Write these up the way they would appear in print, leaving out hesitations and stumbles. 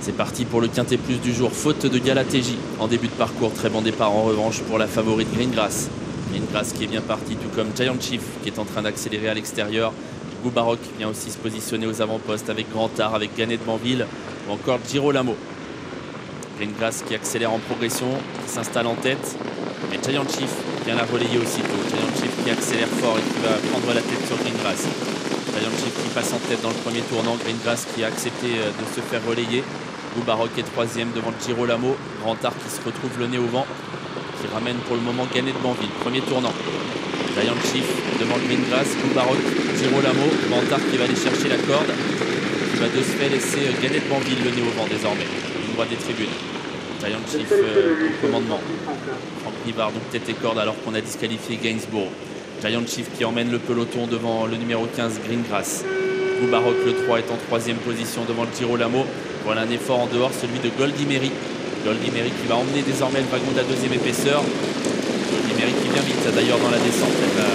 C'est parti pour le quintet plus du jour, faute de Galatéji en début de parcours, très bon départ en revanche pour la favorite Greengrass. Greengrass qui est bien parti, tout comme Giant Chief qui est en train d'accélérer à l'extérieur. Goubarok vient aussi se positionner aux avant-postes avec Grand'Art, avec Ganet de Banville ou encore Girolamo. Greengrass qui accélère en progression, qui s'installe en tête. Mais Giant Chief vient la relayer aussitôt. Giant Chief qui accélère fort et qui va prendre la tête sur Greengrass. Giant Chief qui passe en tête dans le premier tournant. Greengrass qui a accepté de se faire relayer. Goubarok est troisième devant Girolamo. Grand'Art qui se retrouve le nez au vent, qui ramène pour le moment Ganet de Banville. Premier tournant. Giant Chief devant Greengrass, Goubarok, Girolamo. Grand'Art qui va aller chercher la corde. Qui va de ce fait laisser Ganet de Banville le nez au vent désormais. Une voie des tribunes. Giant Chief au commandement. Franck Nivard donc tête et corde alors qu'on a disqualifié Gainsborough. Giant Chief qui emmène le peloton devant le numéro 15 Greengrass. Goubarok le 3 est en troisième position devant le Girolamo. Voilà un effort en dehors, celui de Goldie Mary. Goldie Mary qui va emmener désormais le wagon de la deuxième épaisseur. Goldie Mary qui vient vite d'ailleurs dans la descente. Elle va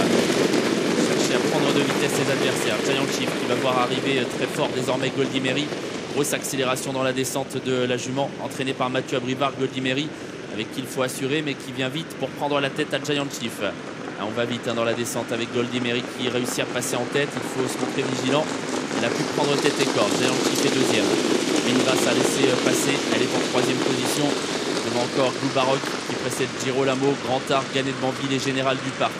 chercher à prendre de vitesse ses adversaires. Giant Chief qui va voir arriver très fort désormais Goldie Mary. Grosse accélération dans la descente de la jument entraînée par Mathieu Abrivard. Goldie Mary avec qui il faut assurer mais qui vient vite pour prendre la tête à Giant Chief. On va vite dans la descente avec Goldie Mary qui réussit à passer en tête. Il faut se montrer vigilant. Elle a pu prendre tête et corde. Giant Chief est deuxième. Greengrass a laissé passer. Elle est en troisième position. Devant encore Goubarok qui précède Girolamo, Grand'Art, Ganet de Banville et Général du Parc.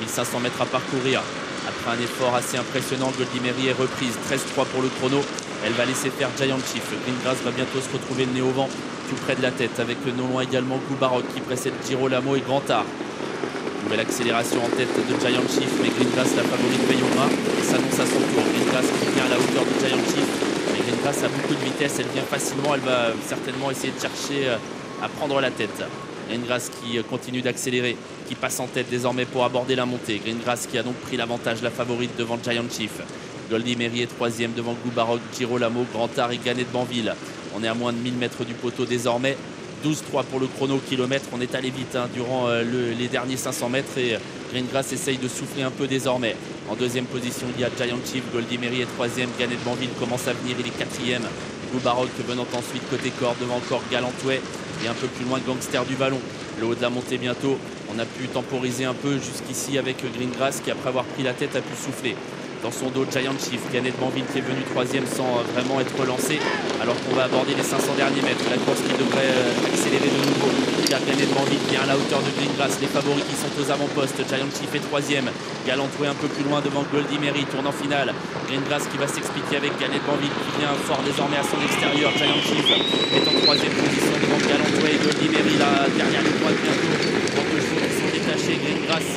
1500 mètres à parcourir. Après un effort assez impressionnant, Goldie Mary est reprise. 13-3 pour le chrono. Elle va laisser faire Giant Chief. Greengrass va bientôt se retrouver le nez au vent, tout près de la tête, avec non loin également Goubarok qui précède Girolamo et Grand'Art. Nouvelle accélération en tête de Giant Chief, mais Greengrass, la favorite, paye au bras et s'annonce à son tour. Greengrass qui vient à la hauteur de Giant Chief. Mais Greengrass a beaucoup de vitesse, elle vient facilement, elle va certainement essayer de chercher à prendre la tête. Greengrass qui continue d'accélérer, qui passe en tête désormais pour aborder la montée. Greengrass qui a donc pris l'avantage, la favorite devant Giant Chief. Goldie Mary est troisième devant Goubarok, Girolamo, Grand'Art et Ganet de Banville. On est à moins de 1000 mètres du poteau désormais. 12-3 pour le chrono kilomètre. On est allé vite durant les derniers 500 mètres et Greengrass essaye de souffler un peu désormais. En deuxième position, il y a Giant Chief. Goldie Mary est troisième. Ganet de Banville commence à venir. Il est quatrième. Goubarok venant ensuite côté corde devant encore Galantouet et un peu plus loin Gangster du Vallon. Le haut de la montée bientôt. On a pu temporiser un peu jusqu'ici avec Greengrass qui, après avoir pris la tête, a pu souffler. Dans son dos, Giant Chief, Ganet de Banville qui est venu troisième sans vraiment être relancé, alors qu'on va aborder les 500 derniers mètres. La course qui devrait accélérer de nouveau. Car Ganet de Banville qui est à la hauteur de Greengrass. Les favoris qui sont aux avant-postes. Giant Chief est troisième. Galantouet un peu plus loin devant Goldie Mary. Tournant final. Greengrass qui va s'expliquer avec Ganet de Banville qui vient fort désormais à son extérieur. Giant Chief est en troisième position devant Galantouet et Goldie Mary. La dernière ligne droite bientôt. Pour deux chevaux qui sont détachés. Greengrass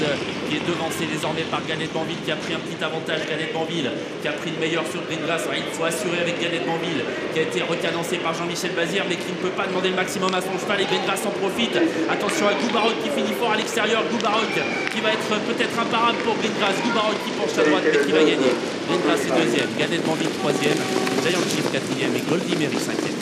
qui est devancé désormais par Ganet de Banville qui a pris un petit avantage. Ganet de Banville qui a pris le meilleur sur Greengrass. Ouais, il faut assurer avec Ganet de Banville qui a été recadancé par Jean-Michel Bazir mais qui ne peut pas demander le maximum à son cheval et Greengrass en profite. Attention à Goubarok qui finit fort à l'extérieur. Goubarok qui va être peut-être imparable pour Greengrass. Goubarok qui penche à droite mais qui va gagner. Greengrass est deuxième. Ganet de Banville troisième. Giant Chief quatrième et Goldie Mary cinquième.